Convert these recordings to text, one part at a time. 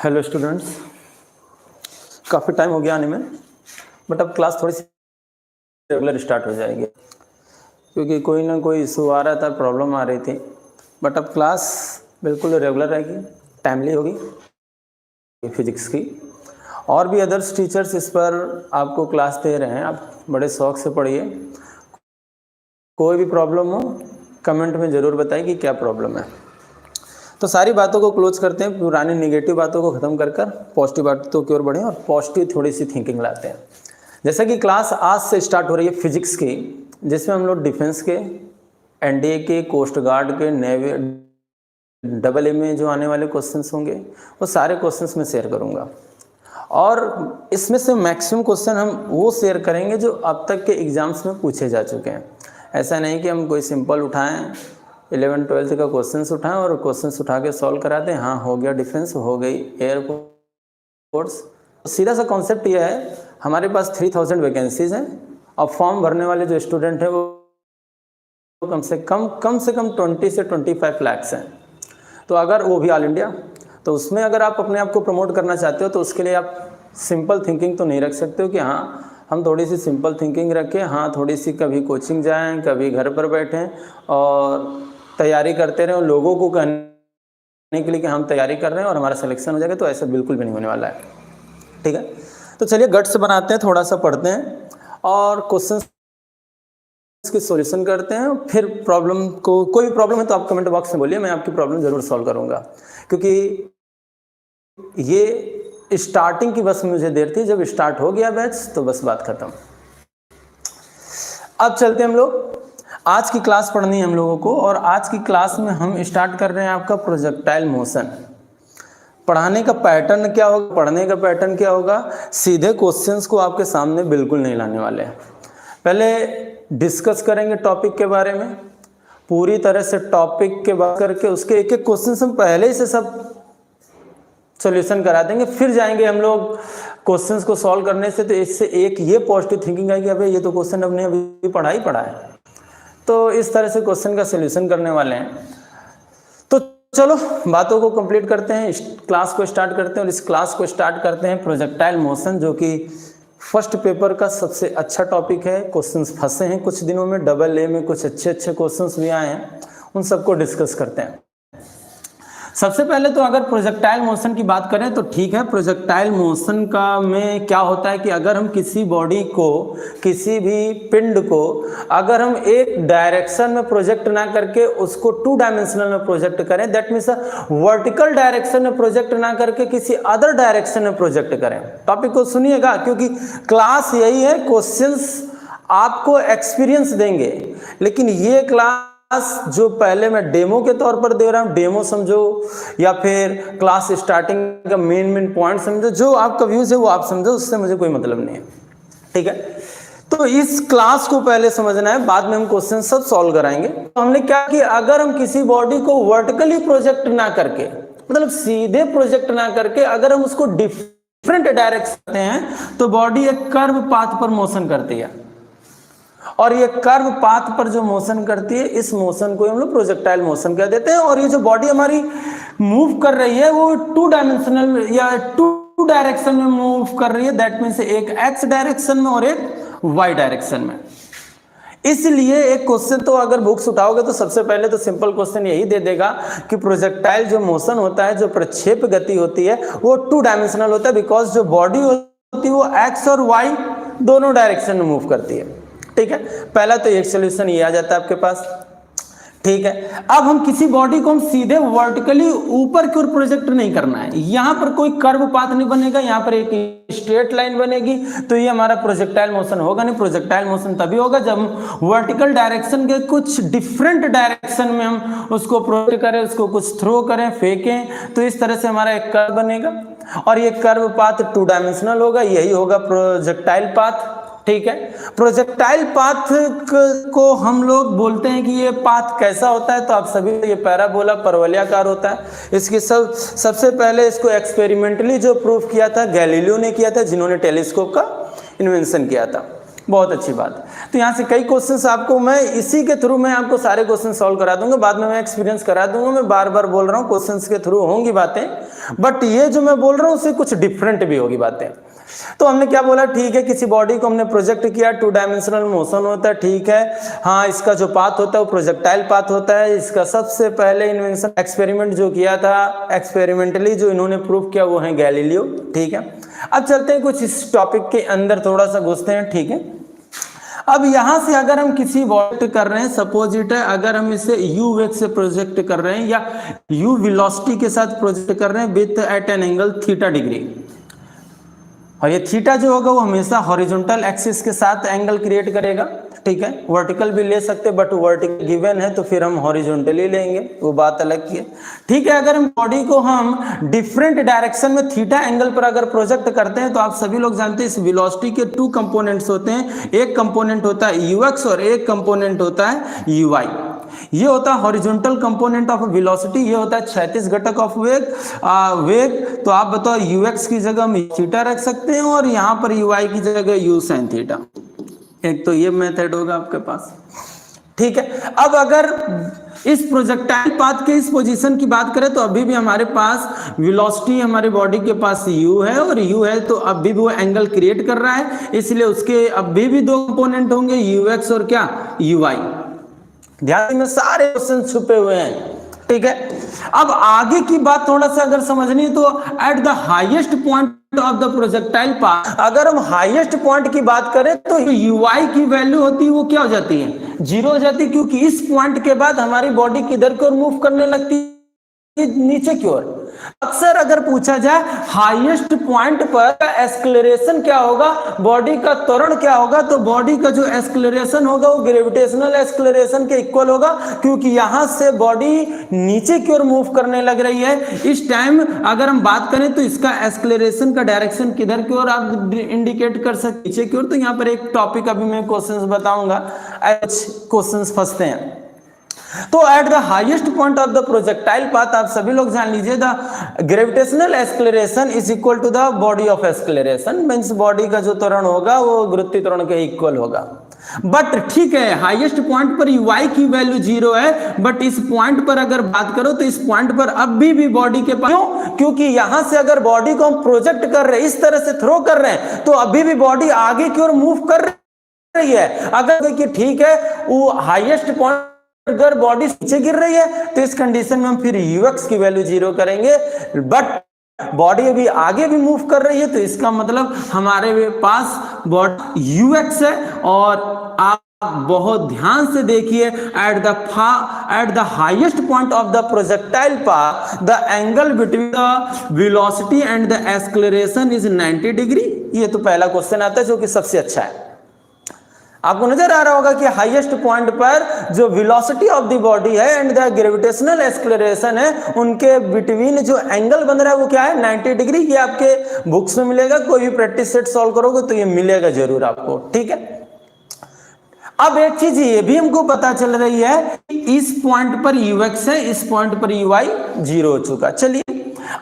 Hello students, काफ़ी time हो गया आने में, बट अब क्लास थोड़ी सी रेगुलर स्टार्ट हो जाएगी क्योंकि कोई ना कोई इशू आ रहा था, प्रॉब्लम आ रही थी। बट अब क्लास बिल्कुल रेगुलर रहेगी, टाइमली होगी फिजिक्स की। और भी अदर्स टीचर्स इस पर आपको क्लास दे रहे हैं, आप बड़े शौक से पढ़िए। कोई भी प्रॉब्लम हो कमेंट में ज़रूर बताइए कि क्या प्रॉब्लम है। तो सारी बातों को क्लोज करते हैं, पुरानी नेगेटिव बातों को ख़त्म कर पॉजिटिव बातों की ओर बढ़ें और पॉजिटिव थोड़ी सी थिंकिंग लाते हैं। जैसा कि क्लास आज से स्टार्ट हो रही है फिजिक्स की, जिसमें हम लोग डिफेंस के, एनडीए के, कोस्ट गार्ड के, नेवी, डबल ए में जो आने वाले क्वेश्चंस होंगे वो सारे क्वेश्चंस मैं शेयर करूंगा। और इसमें से मैक्सिमम क्वेश्चन हम वो शेयर करेंगे जो अब तक के एग्जाम्स में पूछे जा चुके हैं। ऐसा नहीं कि हम कोई सिंपल उठाएं, 11-12 का क्वेश्चंस उठाएं और क्वेश्चंस उठा के सॉल्व करा दें। हाँ, हो गया डिफेंस, हो गई एयरफोर्स। सीधा सा कॉन्सेप्ट ये है, हमारे पास 3000 वैकेंसीज हैं और फॉर्म भरने वाले जो स्टूडेंट हैं वो कम से कम 20 से 25 लाख हैं। तो अगर वो भी ऑल इंडिया, तो उसमें अगर आप अपने आप को प्रमोट करना चाहते हो तो उसके लिए आप सिंपल थिंकिंग तो नहीं रख सकते हो कि हाँ हम थोड़ी सी सिंपल थिंकिंग रखें, हाँ थोड़ी सी कभी कोचिंग जाएं, कभी घर पर बैठें और तैयारी करते रहें और लोगों को कहने के लिए कि हम तैयारी कर रहे हैं और हमारा सिलेक्शन हो जाएगा। तो ऐसा बिल्कुल भी नहीं होने वाला है, ठीक है। तो चलिए गट्स बनाते हैं, थोड़ा सा पढ़ते हैं और क्वेश्चन की सॉल्यूशन करते हैं। फिर प्रॉब्लम को, कोई भी प्रॉब्लम है तो आप कमेंट बॉक्स में बोलिए, मैं आपकी प्रॉब्लम ज़रूर सॉल्व करूँगा। क्योंकि ये स्टार्टिंग की बस मुझे देर थी, जब स्टार्ट हो गया बैच तो बस बात खत्म। अब चलते हैं हम लोग, आज की क्लास पढ़नी है हम लोगों को। और आज की क्लास में हम स्टार्ट कर रहे हैं आपका प्रोजेक्टाइल मोशन। पढ़ाने का पैटर्न क्या होगा, पढ़ने का पैटर्न क्या होगा, सीधे क्वेश्चंस को आपके सामने बिल्कुल नहीं लाने वाले हैं। पहले डिस्कस करेंगे टॉपिक के बारे में, पूरी तरह से टॉपिक के बात करके उसके एक एक क्वेश्चन हम पहले से सब सॉल्यूशन करा देंगे। फिर जाएंगे हम लोग क्वेश्चंस को सॉल्व करने से, तो इससे एक ये पॉजिटिव थिंकिंग आएगी, अबे ये तो क्वेश्चन हमने अभी पढ़ा है। तो इस तरह से क्वेश्चन का सॉल्यूशन करने वाले हैं। तो चलो बातों को कंप्लीट करते हैं, इस क्लास को स्टार्ट करते हैं। और इस क्लास को स्टार्ट करते हैं प्रोजेक्टाइल मोशन, जो कि फर्स्ट पेपर का सबसे अच्छा टॉपिक है। क्वेश्चंस फंसे हैं कुछ दिनों में, डबल ए में कुछ अच्छे क्वेश्चंस भी आए हैं, उन सबको डिस्कस करते हैं। सबसे पहले तो अगर प्रोजेक्टाइल मोशन की बात करें तो ठीक है, प्रोजेक्टाइल मोशन का में क्या होता है कि अगर हम किसी बॉडी को, किसी भी पिंड को अगर हम एक डायरेक्शन में प्रोजेक्ट ना करके उसको 2 डायमेंशनल में प्रोजेक्ट करें, दैट मीन्स वर्टिकल डायरेक्शन में प्रोजेक्ट ना करके किसी अदर डायरेक्शन में प्रोजेक्ट करें। टॉपिक को सुनिएगा क्योंकि क्लास यही है, क्वेश्चंस आपको एक्सपीरियंस देंगे। लेकिन ये क्लास जो पहले मैं डेमो के तौर पर दे रहा हूं, डेमो समझो या फिर क्लास स्टार्टिंग का मेन पॉइंट समझो, जो आपका व्यूज है वो आप समझो, उससे मुझे कोई मतलब नहीं है, ठीक है। तो इस क्लास को पहले समझना है, बाद में हम क्वेश्चन सब सॉल्व कराएंगे। तो हमने क्या कि अगर हम किसी बॉडी को वर्टिकली प्रोजेक्ट ना करके, मतलब सीधे प्रोजेक्ट ना करके, अगर हम उसको डिफरेंट डायरेक्शन करते हैं तो बॉडी एक कर्व पाथ पर मोशन करती है। और ये कर्व पाथ पर जो मोशन करती है, इस मोशन को हम लोग प्रोजेक्टाइल मोशन कह देते हैं। और ये जो बॉडी हमारी मूव कर रही है वो 2 डायमेंशनल या 2 डायरेक्शन में मूव कर रही है, दैट मीन्स एक एक्स डायरेक्शन में और एक वाई डायरेक्शन में। इसलिए एक क्वेश्चन तो अगर बुक्स उठाओगे तो सबसे पहले तो सिंपल क्वेश्चन यही दे देगा कि प्रोजेक्टाइल जो मोशन होता है, जो प्रक्षेप गति होती है, वो 2 डायमेंशनल होता है, बिकॉज जो बॉडी होती है वो एक्स और वाई दोनों डायरेक्शन में मूव करती है, ठीक है। पहला तो एक सॉल्यूशन ये आ जाता है आपके पास, ठीक है। अब हम किसी बॉडी को हम सीधे वर्टिकली ऊपर की ओर प्रोजेक्ट नहीं करना है, यहां पर कोई कर्व पाथ नहीं बनेगा, यहां पर एक स्ट्रेट लाइन बनेगी, तो ये हमारा प्रोजेक्टाइल मोशन होगा नहीं। प्रोजेक्टाइल मोशन तभी होगा जब हम वर्टिकल डायरेक्शन के कुछ डिफरेंट डायरेक्शन में हम उसको प्रोजेक्ट करें, उसको कुछ थ्रो करें, फेंकें, तो इस तरह से हमारा एक कर्व बनेगा। और ये कर्व पाथ 2 डायमेंशनल होगा, यही होगा प्रोजेक्टाइल पाथ, ठीक है। प्रोजेक्टाइल पाथ को हम लोग बोलते हैं कि ये पाथ कैसा होता है, तो आप सभी ये पैराबोला, परवलयाकार होता है। इसकी सबसे पहले इसको एक्सपेरिमेंटली जो प्रूफ किया था गैलीलियो ने किया था, जिन्होंने टेलीस्कोप का इन्वेंशन किया था। बहुत अच्छी बात। तो यहाँ से कई क्वेश्चंस आपको मैं इसी के थ्रू मैं आपको सारे क्वेश्चन सॉल्व करा दूंगा, बाद में मैं एक्सपीरियंस करा दूंगा। मैं बार बार बोल रहा हूँ क्वेश्चंस के थ्रू होंगी बातें, बट ये जो मैं बोल रहा हूँ उससे कुछ डिफरेंट भी होगी बातें। तो हमने क्या बोला, ठीक है किसी बॉडी को हमने प्रोजेक्ट किया, 2 डायमेंशनल मोशन होता है, ठीक है। हाँ, इसका जो पाथ होता है वो प्रोजेक्टाइल पाथ होता है। इसका सबसे पहले इन्वेंशन एक्सपेरिमेंट जो किया था, एक्सपेरिमेंटली जो इन्होंने प्रूव किया वो है गैलीलियो, ठीक है। अब चलते हैं कुछ इस टॉपिक के अंदर थोड़ा सा घुसते हैं, ठीक है। अब यहां से अगर हम किसी बॉडी कर रहे हैं, सपोज इट है अगर हम इसे u वेग से प्रोजेक्ट कर रहे हैं या u वेलोसिटी के साथ प्रोजेक्ट कर रहे हैं with at an angle theta degree, और ये थीटा जो होगा वो हमेशा हॉरिजॉन्टल एक्सिस के साथ एंगल क्रिएट करेगा, ठीक है। वर्टिकल भी ले सकते बट वर्टिकल गिवन है तो फिर हम हॉरिजॉन्टली लेंगे, वो बात अलग की है, ठीक है। अगर हम बॉडी को हम डिफरेंट डायरेक्शन में थीटा एंगल पर अगर प्रोजेक्ट करते हैं तो आप सभी लोग जानते हैं इस वेलोसिटी के 2 कंपोनेंट्स होते हैं, एक कंपोनेंट होता है ux और एक कंपोनेंट होता है uy। ये होता है हॉरिजॉन्टल कंपोनेंट ऑफ वेलोसिटी, ये होता है क्षैतिज घटक ऑफ वेग। तो आप बताओ ux की जगह हम थीटा रख सकते हैं और यहाँ पर uy की जगह u sin थीटा, एक तो ये मेथड होगा आपके पास, ठीक है। अब अगर इस प्रोजेक्टाइल पाथ के इस पोजीशन की बात करें तो अभी भी हमारे पास वेलोसिटी हमारे बॉडी के पास u है और u है तो अभी भी वो एंगल क्रिएट कर रहा है, इसलिए उसके अभी भी 2 कंपोनेंट होंगे ux और क्या uy। ध्यान में सारे क्वेश्चन छुपे हुए हैं, ठीक है। अब आगे की बात थोड़ा सा अगर समझनी तो at the highest point of the projectile path, अगर हम हाईएस्ट पॉइंट की बात करें तो ui की वैल्यू होती है वो क्या हो जाती है, 0 हो जाती है, क्योंकि इस पॉइंट के बाद हमारी बॉडी किधर की ओर मूव करने लगती है, नीचे की ओर। अक्सर अगर पूछा जाए हाईएस्ट पॉइंट पर एक्सेलरेशन क्या होगा, बॉडी का त्वरण क्या होगा, तो बॉडी का जो एक्सेलरेशन होगा वो ग्रेविटेशनल एक्सेलरेशन के इक्वल होगा, क्योंकि यहां से बॉडी नीचे की ओर मूव करने लग रही है। इस टाइम अगर हम बात करें तो इसका एक्सेलरेशन का डायरेक्शन किधर की ओर आप इंडिकेट कर सकते, नीचे की ओर। तो यहाँ पर एक टॉपिक अभी मैं क्वेश्चंस बताऊंगा, क्वेश्चंस फंसते हैं। तो at the highest point of the projectile path आप सभी लोग जान लीजिए the gravitational acceleration is equal to the body of acceleration, means body का जो त्वरण होगा वो गुरुत्वीय त्वरण के इक्वल होगा। बट ठीक है, हाईएस्ट पॉइंट पर ui की वैल्यू 0 है, बट इस पॉइंट पर अगर बात करो तो इस पॉइंट पर अभी भी बॉडी के पास, क्यों, क्योंकि यहां से अगर बॉडी को हम प्रोजेक्ट कर रहे हैं, इस तरह से थ्रो कर रहे हैं, तो अभी भी बॉडी आगे की ओर मूव कर रही है। अगर देखिए ठीक है वो हाईएस्ट पॉइंट अगर बॉडी नीचे गिर रही है तो इस कंडीशन में हम फिर ux की वैल्यू 0 करेंगे, बट बॉडी अभी आगे भी मूव कर रही है तो इसका मतलब हमारे पास बॉडी ux है। और आप बहुत ध्यान से देखिए eight the highest point of the projectile path the angle between the velocity and the acceleration is 90 degree. ये तो पहला क्वेश्चन आता है जो कि सबसे अच्छा है। आपको नजर आ रहा होगा कि हाईएस्ट पॉइंट पर जो वेलोसिटी ऑफ द बॉडी है एंड द ग्रेविटेशनल एक्सेलरेशन है, उनके बिटवीन जो एंगल बन रहा है वो क्या है, 90 डिग्री। ये आपके बुक्स में मिलेगा, कोई भी प्रैक्टिस सेट सॉल्व करोगे तो ये मिलेगा जरूर आपको, ठीक है। अब एक चीज ये भी हमको पता चल रही है कि इस पॉइंट पर ux है, इस पॉइंट पर uy 0 हो चुका। चलिए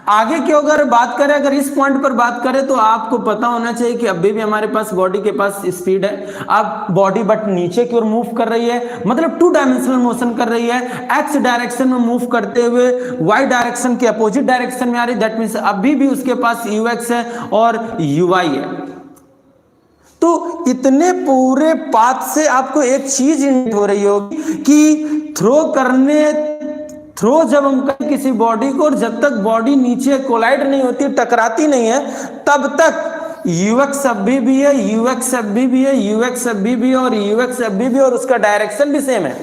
आगे की अगर बात करें, अगर इस पॉइंट पर बात करें तो आपको पता होना चाहिए कि अभी भी हमारे पास बॉडी के पास स्पीड है। अब बॉडी बट नीचे की ओर मूव कर रही है, मतलब 2 डायमेंशनल मोशन कर रही है, एक्स डायरेक्शन में मूव करते हुए वाई डायरेक्शन के अपोजिट डायरेक्शन में आ रही, दैट मींस अभी भी उसके पास ux है और uy है। तो इतने पूरे पाथ से आपको एक चीज इंडिकेट हो रही होगी कि थ्रो जब हम करें किसी बॉडी को और जब तक बॉडी नीचे कोलाइड नहीं होती, टकराती नहीं है, तब तक ux अभी भी है, ux अभी भी है, ux अभी भी है और ux अभी भी, और उसका डायरेक्शन भी सेम है।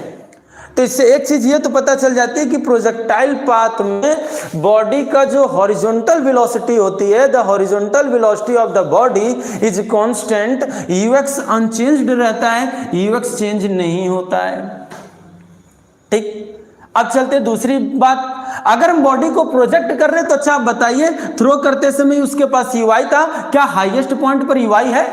तो इससे एक चीज ये तो पता चल जाती है कि प्रोजेक्टाइल पाथ में बॉडी का जो हॉरिजॉन्टल वेलोसिटी होती है, the horizontal velocity of the body is constant, ux unchanged रहता है, ux चेंज नहीं होता है, ठीक। अब चलते दूसरी बात, अगर हम बॉडी को प्रोजेक्ट कर रहे हैं तो अच्छा आप बताइए थ्रो करते समय उसके पास ui था, क्या हाईएस्ट पॉइंट पर ui है?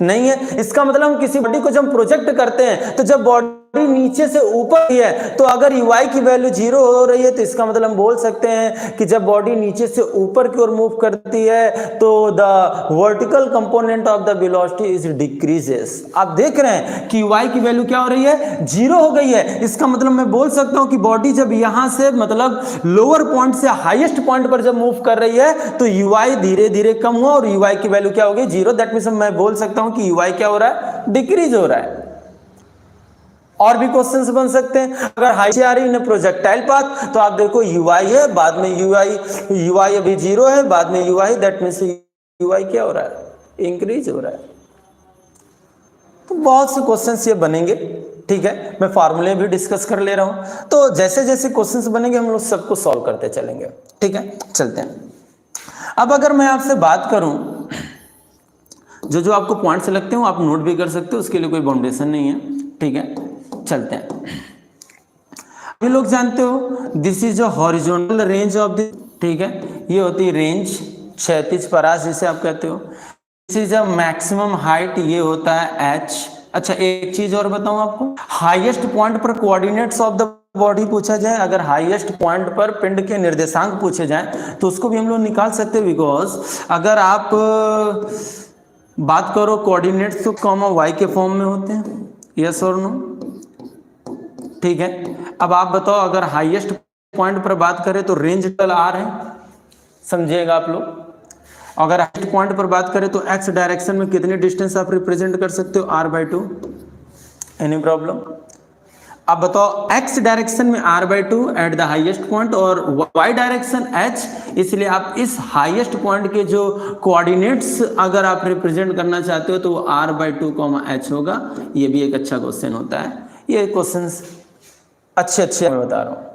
नहीं है। इसका मतलब हम किसी बॉडी को जब प्रोजेक्ट करते हैं तो जब बॉडी नीचे से ऊपर ही है, तो अगर UI की वैल्यू 0 हो रही है तो इसका मतलब हम बोल सकते हैं कि जब बॉडी नीचे से ऊपर की ओर मूव करती है तो the vertical component of the velocity is decreases. आप देख रहे हैं कि UI की वैल्यू क्या हो रही है, 0 हो गई है। इसका मतलब मैं बोल सकता हूं कि बॉडी जब यहां से मतलब लोअर पॉइंट से हाईएस्ट पॉइंट पर जब मूव कर रही है तो UI धीरे धीरे कम हुआ और UI की वैल्यू क्या हो गई, 0। दैट मींस मैं बोल सकता हूं कि UI क्या हो रहा है, डिक्रीज हो रहा है। और भी क्वेश्चंस बन सकते हैं। अगर हाई से आ रही है प्रोजेक्टाइल पाथ तो आप देखो UI है, बाद में UI अभी 0 है, बाद में UI, दैट मींस UI क्या हो रहा है, इंक्रीज हो रहा है। तो बहुत से क्वेश्चंस ये बनेंगे, ठीक है। मैं फार्मूले भी डिस्कस कर ले रहा हूं, तो जैसे जैसे क्वेश्चंस बनेंगे हम लोग सबको सॉल्व करते चलेंगे, ठीक है। चलते हैं। अब अगर मैं आपसे बात करूं, जो आपको पॉइंट्स लगते हो आप नोट भी कर सकते हो, उसके लिए कोई बाउंडेशन नहीं है, ठीक है। चलते हैं। ये लोग जानते हो this is a horizontal range of the, ठीक है, ये होती है रेंज, क्षैतिज परास जिसे आप कहते हो। This is a maximum height, ये होता है h। अच्छा एक चीज और बताऊं आपको, हाईएस्ट पॉइंट पर कोऑर्डिनेट्स ऑफ द बॉडी पूछा जाए, अगर हाईएस्ट पॉइंट पर पिंड के निर्देशांक पूछे जाए तो उसको भी हम लोग निकाल सकते हैं। बिकॉज अगर आप बात करो कोऑर्डिनेट्स तो कॉमा y के फॉर्म में होते हैं, यस और नो, ठीक है। अब आप बताओ अगर हाईएस्ट पॉइंट पर बात करें तो रेंज टोटल r है, समझिएगा आप लोग। अगर हाईएस्ट पॉइंट पर बात करें तो x डायरेक्शन में कितनी डिस्टेंस आप रिप्रेजेंट कर सकते हो, r/2। Any problem? अब बताओ x डायरेक्शन में r/2 eight the highest point और y डायरेक्शन h, इसलिए आप इस हाईएस्ट पॉइंट के जो कोऑर्डिनेट्स अगर आप रिप्रेजेंट करना चाहते हो तो वो r/2, h होगा। ये भी एक अच्छा क्वेश्चन होता है। ये क्वेश्चंस अच्छे मैं बता रहा हूँ।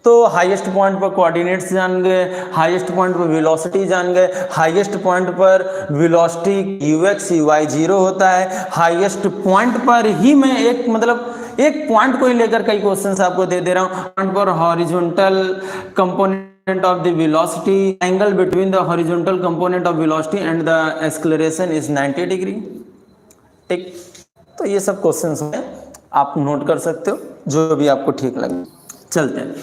तो हाईएस्ट पॉइंट पर कोऑर्डिनेट्स जान गए, हाईएस्ट पॉइंट पर वेलोसिटी जान गए, हाईएस्ट पॉइंट पर वेलोसिटी ux y 0 होता है। हाईएस्ट पॉइंट पर ही मैं एक पॉइंट को ही लेकर कई क्वेश्चंस आपको दे रहा हूँ। पॉइंट पर horizontal component of the velocity, angle between the horizontal component of velocity and the acceleration is 90 degree, ठीक। तो ये सब क्वेश्चंस हैं, आप नोट कर सकते हो जो भी आपको ठीक लगे। चलते हैं।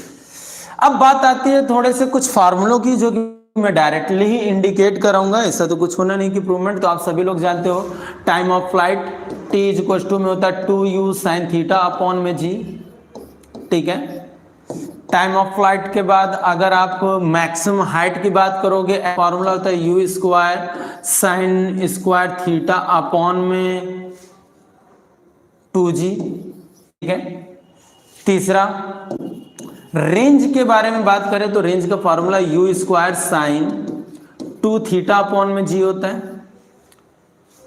अब बात आती है थोड़े से कुछ फार्मूलों की, जो कि मैं डायरेक्टली ही इंडिकेट कराऊंगा, ऐसा तो कुछ होना नहीं कि प्रूवमेंट। तो आप सभी लोग जानते हो टाइम ऑफ फ्लाइट t = में होता है 2u sin थीटा अपॉन में g, ठीक है। टाइम ऑफ फ्लाइट के बाद अगर आप मैक्सिमम हाइट की बात करोगे, फॉर्मूला होता है u² sin² थीटा अपॉन में 2g, ठीक है। तीसरा, रेंज के बारे में बात करें तो रेंज का formula u² sin 2 theta upon में g होता है।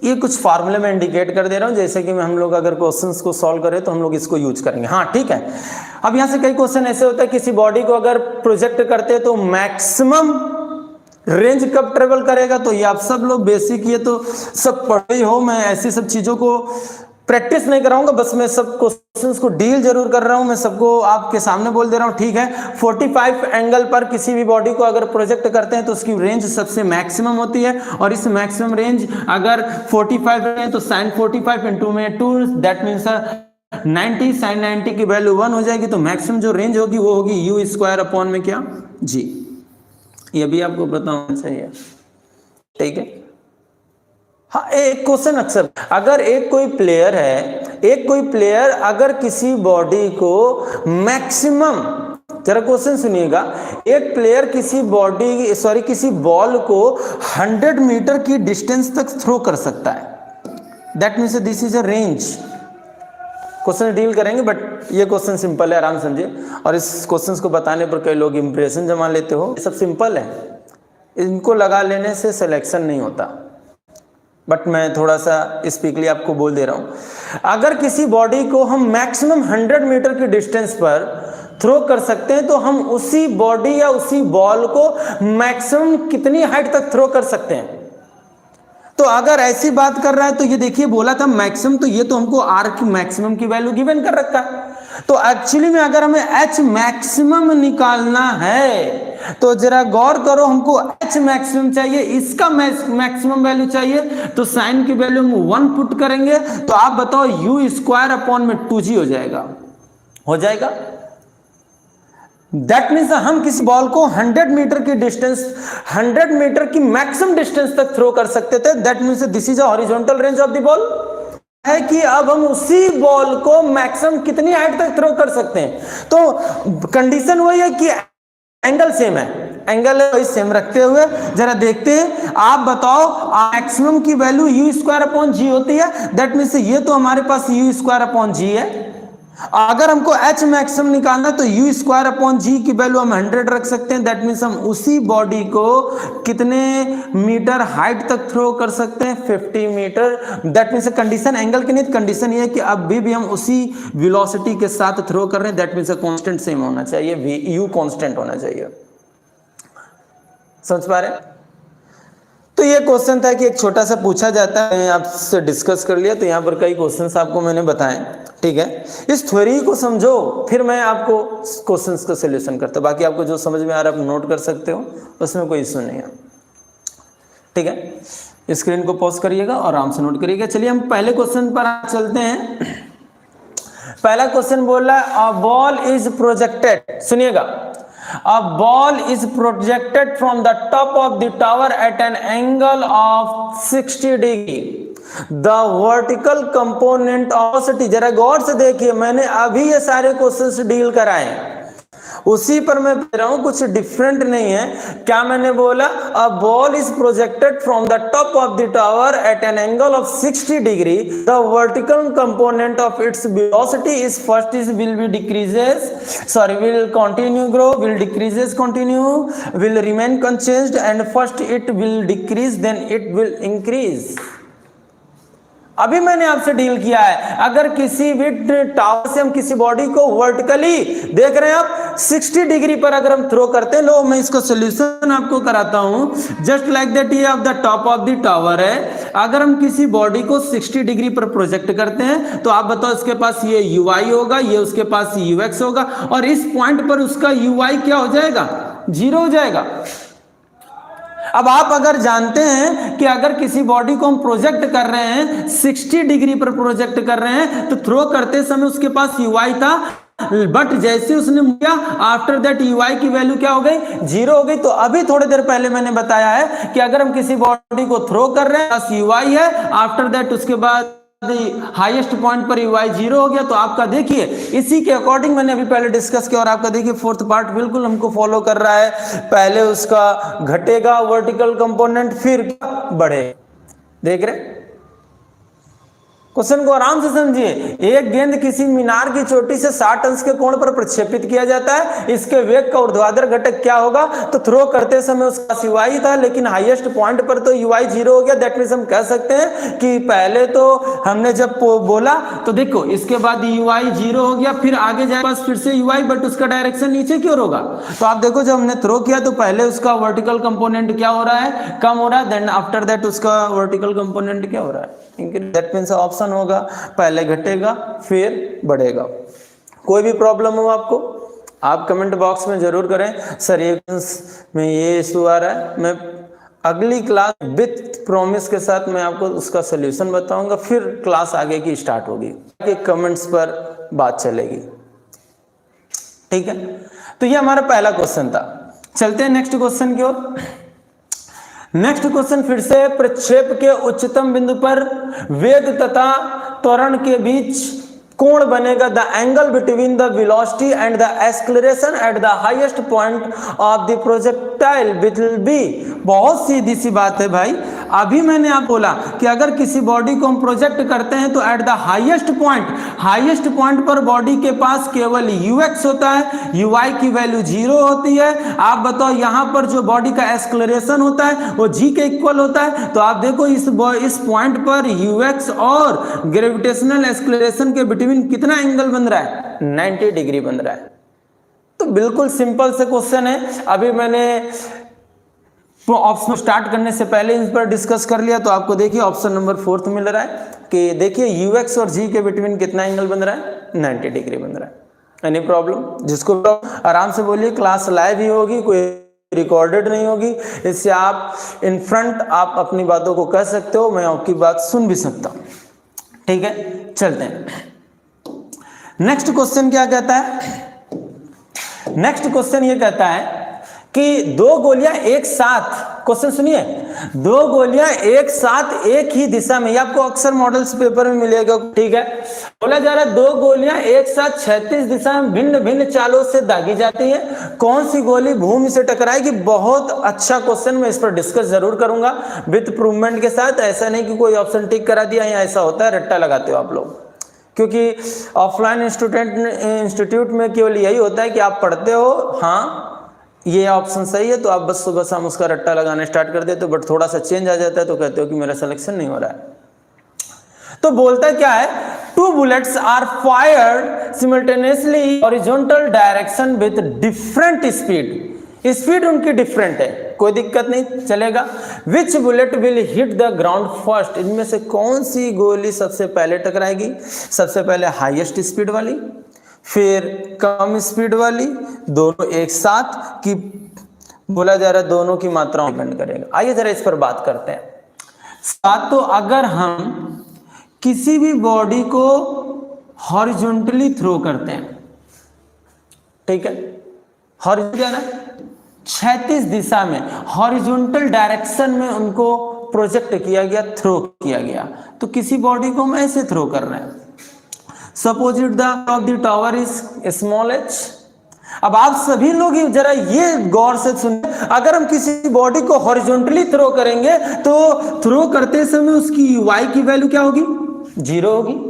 ये कुछ फार्मूले में इंडिकेट कर दे रहा हूं, जैसे कि हम लोग अगर क्वेश्चंस को सॉल्व करें तो हम लोग इसको यूज करेंगे, हाँ ठीक है। अब यहां से कई क्वेश्चन ऐसे होता है, किसी बॉडी को अगर प्रोजेक्ट करते हैं तो मैक्सिमम रेंज कब ट्रेवल करेगा, तो ये आप सब लोग बेसिक ये तो सब पढ़े ही हो। मैं ऐसी सब चीजों को प्रैक्टिस नहीं कराऊंगा, बस मैं सब क्वेश्चंस को डील जरूर कर रहा हूं, मैं सबको आपके सामने बोल दे रहा हूं, ठीक है। 45 एंगल पर किसी भी बॉडी को अगर प्रोजेक्ट करते हैं तो उसकी रेंज सबसे मैक्सिमम होती है, और इस मैक्सिमम रेंज अगर 45 है तो sin 45 इंटू में 2, दैट मीन्स 90, sin 90 की वैल्यू 1 हो जाएगी। तो मैक्सिमम जो रेंज होगी वो होगी u² अपॉन में क्या, g। ये भी आपको पता होना चाहिए, ठीक है। हाँ, एक क्वेश्चन अक्सर, अगर एक कोई प्लेयर अगर किसी बॉडी को मैक्सिमम, जरा क्वेश्चन सुनिएगा, एक प्लेयर किसी बॉल को 100 मीटर की डिस्टेंस तक थ्रो कर सकता है, that means this is a range. Question deal करेंगे, बट ये क्वेश्चन सिंपल है, आराम समझिए। और इस क्वेश्चन को बताने पर कई लोग इंप्रेशन जमा लेते हो, ये सब सिंपल है, इनको लगा लेने से सिलेक्शन नहीं होता। बट मैं थोड़ा सा स्पीकली आपको बोल दे रहा हूं, अगर किसी बॉडी को हम मैक्सिमम 100 मीटर की डिस्टेंस पर थ्रो कर सकते हैं तो हम उसी बॉडी या उसी बॉल को मैक्सिमम कितनी हाइट तक थ्रो कर सकते हैं। तो अगर ऐसी बात कर रहा है तो ये देखिए बोला था मैक्सिमम, तो ये तो हमको आर की मैक्सिमम की वैल्यू गिवन कर रखा है। तो एक्चुअली में अगर हमें एच मैक्सिमम निकालना है तो जरा गौर करो, हमको एच मैक्सिमम चाहिए, इसका मैक्सिमम वैल्यू चाहिए, तो साइन की वैल्यू हम 1 पुट करेंगे, तो आप बताओ यू स्क्वायर अपॉन में 2g हो जाएगा, हो जाएगा। दैट मीन्स हम किसी बॉल को 100 मीटर की डिस्टेंस, 100 मीटर की मैक्सिमम डिस्टेंस तक थ्रो कर सकते थे। That means this is a horizontal range of the ball, है कि अब हम उसी बॉल को मैक्सिमम कितनी हाइट तक थ्रो कर सकते हैं। तो कंडीशन वही है कि एंगल सेम है, एंगल वही सेम रखते हुए जरा देखते हैं, आप बताओ मैक्सिमम की वैल्यू यू स्क्वायर अपॉन जी होती है। दैट मीन्स ये तो हमारे पास यू स्क्वायर अपॉन जी है, अगर हमको एच मैक्सिमम निकालना तो यू स्क्वायर अपॉन जी की वैल्यू हम 100 रख सकते हैं। दैट मीन्स हम उसी बॉडी को कितने मीटर हाइट तक थ्रो कर सकते हैं, 50 metre. That means condition angle की नहीं, कंडीशन ये है कि अभी भी हम उसी वेलोसिटी के साथ थ्रो कर रहे हैं। दैट मीन्स कांस्टेंट सेम होना चाहिए, यू कांस्टेंट होना चाहिए। समझ पा रहे हैं? तो ये क्वेश्चन था कि एक छोटा सा पूछा जाता है, आपसे डिस्कस कर लिया, तो यहाँ पर कई क्वेश्चंस आपको मैंने बताए, ठीक है। इस थ्योरी को समझो, फिर मैं आपको क्वेश्चंस का सॉल्यूशन करता हूँ। बाकी आपको जो समझ में आ रहा है आप नोट कर सकते हो, उसमें कोई इश्यू नहीं है, ठीक है। स्क्रीन को पॉज करिएगा और आराम से नोट करिएगा। चलिए हम पहले क्वेश्चन पर चलते हैं। पहला क्वेश्चन बोल रहा है अ बॉल इज प्रोजेक्टेड, सुनिएगा, a ball is projected from the top of the tower at an angle of 60 degree. The vertical component of velocity, जरा गौर से देखिए, मैंने अभी ये सारे क्वेश्चंस डील कराए हैं, उसी पर मैं कह रहा हूं, कुछ डिफरेंट नहीं है। क्या मैंने बोला? A ball is projected from the top of the tower at an angle of 60 degree. The vertical component of its velocity is first is will be decreases, sorry will continue grow, will decreases continue, will remain unchanged, and first it will decrease then it will increase. अभी मैंने आपसे deal किया है, अगर किसी भी tower से हम किसी बॉडी को वर्टिकली देख रहे हैं आप 60 डिग्री पर अगर हम थ्रो करते हैं, लो मैं इसका सॉल्यूशन आपको कराता हूं। जस्ट लाइक दैट, ये of the top of the tower है, अगर हम किसी बॉडी को 60 डिग्री पर प्रोजेक्ट करते हैं तो आप बताओ इसके पास ये ui होगा, ये उसके पास ux होगा, और इस पॉइंट पर उसका ui क्या हो जाएगा? 0 हो जाएगा। अब आप अगर जानते हैं कि अगर किसी बॉडी को हम प्रोजेक्ट कर रहे हैं 60 डिग्री पर प्रोजेक्ट कर रहे हैं, तो थ्रो करते समय उसके पास ui था, बट जैसे उसने किया आफ्टर दैट ui की वैल्यू क्या हो गई? 0 हो गई। तो अभी थोड़ी देर पहले मैंने बताया है कि अगर हम किसी बॉडी को थ्रो कर रहे हैं, बस ui है, आफ्टर दैट उसके बाद हाईएस्ट पॉइंट पर ui 0 हो गया। तो आपका देखिए इसी के अकॉर्डिंग मैंने अभी पहले डिस्कस किया, और आपका देखिए फोर्थ पार्ट बिल्कुल हमको फॉलो कर रहा है। पहले उसका घटेगा वर्टिकल कंपोनेंट, फिर बढ़े। देख रहे क्वेश्चन को आराम से समझिए। एक गेंद किसी मीनार की चोटी से 60 अंश के कोण पर प्रक्षेपित किया जाता है, इसके वेग का ऊर्ध्वाधर घटक क्या होगा? तो थ्रो करते समय उसका ui था, लेकिन हाईएस्ट पॉइंट पर तो ui 0 हो गया। दैट मींस हम कह सकते हैं कि पहले तो हमने जब बोला तो देखो इसके बाद ui 0 हो गया, फिर आगे जाए पास फिर से ui, बट उसका डायरेक्शन नीचे की ओर होगा। तो आप देखो जब हमने थ्रो किया तो पहले उसका वर्टिकल कंपोनेंट क्या हो रहा है? कम हो रहा है, देन आफ्टर दैट उसका वर्टिकल कंपोनेंट क्या हो रहा है? दैट मींस ऑप्शन होगा पहले घटेगा फिर बढ़ेगा। कोई भी प्रॉब्लम हो आपको, आप कमेंट बॉक्स में जरूर करें, सर ये में ये इशू आ रहा है। मैं अगली क्लास विथ प्रॉमिस के साथ मैं आपको उसका सलूशन बताऊंगा, फिर क्लास आगे की स्टार्ट होगी, कमेंट्स पर बात चलेगी, ठीक है। तो ये हमारा पहला क्वेश्चन था। चलते हैं नेक्स्ट क्वेश्चन की ओर। नेक्स्ट क्वेश्चन फिर से प्रक्षेप के उच्चतम बिंदु पर वेग तथा त्वरण के बीच कोण बनेगा। The angle between the velocity and the acceleration at the highest point of the projectile will be. बहुत सीधी सी बात है भाई, अभी मैंने आप बोला कि अगर किसी बॉडी को हम प्रोजेक्ट करते हैं तो एट द हाईएस्ट पॉइंट पर बॉडी के पास केवल ux होता है, ui की वैल्यू 0 होती है। आप बताओ यहां पर जो बॉडी का एक्सेलरेशन होता है वो g के इक्वल होता है। तो आप देखो इस पॉइंट पर ux और ग्रेविटेशनल एक्सेलरेशन के बिटवीन कितना एंगल बन रहा है? 90 डिग्री बन रहा है। तो बिल्कुल सिंपल से क्वेश्चन है। अभी मैंने ऑप्शन स्टार्ट करने से पहले इस पर डिस्कस कर लिया, तो आपको देखिए ऑप्शन नंबर 4 मिल रहा है कि देखिए ux और g के बिटवीन कितना एंगल बन रहा है? 90 डिग्री बन रहा है। Any problem? जिसको आराम से बोलिए, क्लास लाइव ही होगी, कोई रिकॉर्डेड नहीं होगी, इससे आप इन फ्रंट आप अपनी बातों को कह सकते हो, मैं आपकी बात सुन भी सकता हूं। ठीक है, चलते हैं। नेक्स्ट क्वेश्चन क्या कहता है? नेक्स्ट क्वेश्चन ये कहता है कि दो गोलियां एक साथ, क्वेश्चन सुनिए, दो गोलियां एक साथ एक ही दिशा में, ये आपको अक्सर मॉडल्स पेपर में मिलेगा। ठीक है, बोला जा रहा है दो गोलियां एक साथ 36 दिशा में भिन्न भिन्न चालों से दागी जाती है, कौन सी गोली भूमि से टकराएगी? बहुत अच्छा क्वेश्चन, मैं इस पर डिस्कस जरूर करूंगा विद प्रूवमेंट के साथ। ऐसा नहीं कि कोई ऑप्शन टिक करा दिया या ऐसा होता है, रट्टा लगाते हो आप लोग, क्योंकि ऑफलाइन इंस्टीट्यूट में केवल यही होता है कि आप पढ़ते हो, हाँ ये ऑप्शन सही है, तो आप बस सुबह शाम उसका रट्टा लगाना स्टार्ट कर देते हो, बट थोड़ा सा चेंज आ जाता है तो कहते हो कि मेरा सिलेक्शन नहीं हो रहा है। तो बोलता क्या है? Two bullets are fired simultaneously horizontal direction with different speed, speed उनकी डिफरेंट है, कोई दिक्कत नहीं, चलेगा। Which bullet will hit the ground first, इनमें से कौन सी गोली सबसे पहले टकराएगी? सबसे पहले हाईएस्ट स्पीड वाली, फिर कम स्पीड वाली, दोनों एक साथ की? बोला जा रहा है दोनों की मात्राओं डिपेंड करेगा। आइए जरा इस पर बात करते हैं। साथ तो अगर हम किसी भी बॉडी को हॉरिजॉन्टली थ्रो करते हैं, ठीक है, हॉरिजॉन्टल 36 दिशा में हॉरिजॉन्टल डायरेक्शन में उनको प्रोजेक्ट किया गया, थ्रो किया गया, तो किसी बॉडी को हम ऐसे थ्रो कर रहे हैं। Suppose it the of the tower is small H. अब आप सभी लोग जरा ये गौर से सुनिए, अगर हम किसी बॉडी को हॉरिजॉन्टली थ्रो करेंगे तो थ्रो करते समय उसकी वाई की वैल्यू क्या होगी? 0 होगी।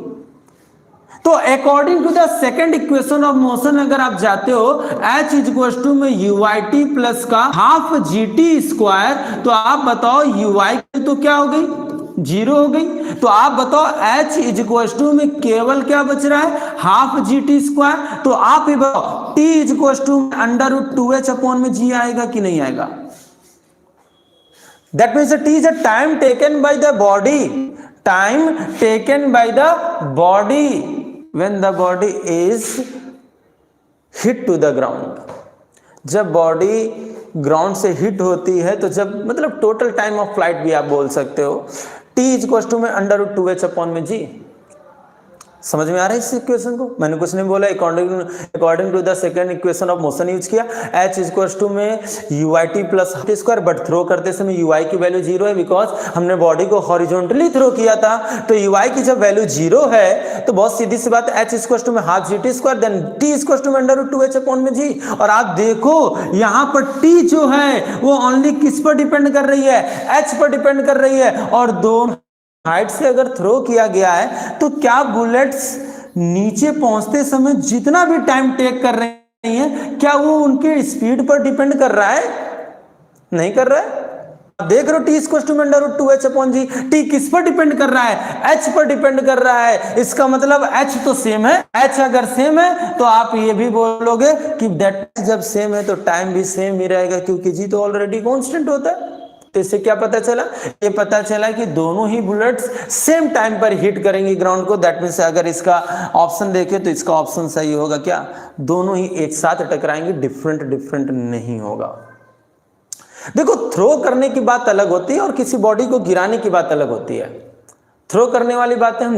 तो according to the second equation of motion अगर आप जाते हो, h इज टू में UIT प्लस का हाफ GT स्क्वायर, तो आप बताओ UI तो क्या हो गई? 0 हो गई। तो आप बताओ h इज टू में केवल क्या बच रहा है? Half GT square. तो आप ये बताओ t इज टू में √2h अपॉन में g आएगा कि नहीं आएगा? That means t is a time taken by the body, time taken by the body when the body is hit to the ground। जब बॉडी ग्राउंड से hit होती है तो जब मतलब टोटल टाइम ऑफ फ्लाइट भी आप बोल सकते हो, t इज टू में √2h अपॉन में g। समझ में आ रहा है इस इक्वेशन को? मैंने कुछ नहीं बोला, according to the second equation of motion use किया। h इज टू में UIT plus half square, but throw करते समय UI की वैल्यू 0 है, बिकॉज हमने बॉडी को हॉरिजॉन्टली थ्रो किया था। तो UI की जब वैल्यू 0 है तो बहुत सीधी सी बात, h इज टू में half GT square, then t is to में √2h अपॉन में g। और आप देखो यहाँ पर t जो है वो ओनली किस पर डिपेंड कर रही है? h पर डिपेंड कर रही है। और दोनों हाइट से अगर थ्रो किया गया है तो क्या बुलेट्स नीचे पहुंचते समय जितना भी टाइम टेक कर रही हैं, क्या वो उनके स्पीड पर डिपेंड कर रहा है? नहीं कर रहा है। देख रहे हो t इज टू में √2h अपॉन g, t किस पर डिपेंड कर रहा है? h पर डिपेंड कर रहा है। इसका मतलब h तो सेम है, h अगर सेम है तो आप ये भी बोलोगे कि दैट जब सेम है तो टाइम भी सेम ही रहेगा, क्योंकि g तो ऑलरेडी कांस्टेंट होता है। तो इससे क्या पता चला? ये पता चला कि दोनों ही बुलेट्स सेम टाइम पर हिट करेंगी ग्राउंड को। दैट मीन्स अगर इसका ऑप्शन देखें तो इसका ऑप्शन सही होगा क्या? दोनों ही एक साथ टकराएंगे, डिफरेंट नहीं होगा। देखो, थ्रो करने की बात अलग होती है और किसी बॉडी को गिराने की बात अलग होती है। थ्रो करने वाली बातें हम